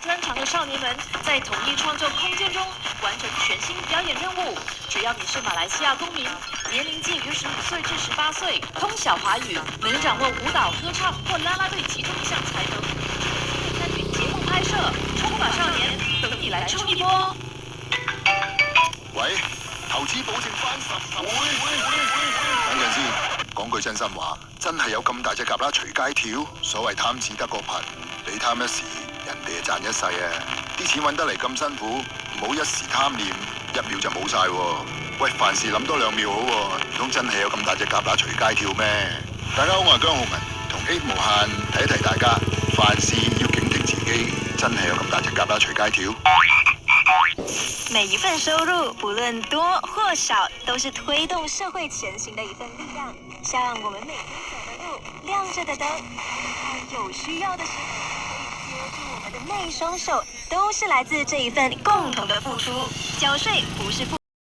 专长的少年们在统一创作空间中完成全新表演任务。只要你是马来西亚公民，年龄介于15岁至18岁，通晓华语，能掌握舞蹈、歌唱或啦啦队其中一项才能，参与节目拍摄，冲吧少年，等你來衝一波！喂，投資保證翻10倍。等陣先，講句真心話，真係有咁大隻蛤乸隨街跳？所謂貪字得個貧，你貪一時，人哋賺一世啊！啲錢揾得嚟咁辛苦，唔好一時貪念，1秒就冇晒喎。喂，凡事諗多2秒好喎，唔通真係有咁大隻蛤乸隨街跳咩？大家好，我係姜浩文，同 A 無限提一提大家，凡事要警惕自己，真係有咁大隻蛤乸隨街跳。每一份收入，不論多或少，都是推動社會前行的一份力量。像我們每天走的路，亮着的燈，有需要的時候，可以接住我們的那一雙手，都是來自這一份共同的付出。繳稅不是付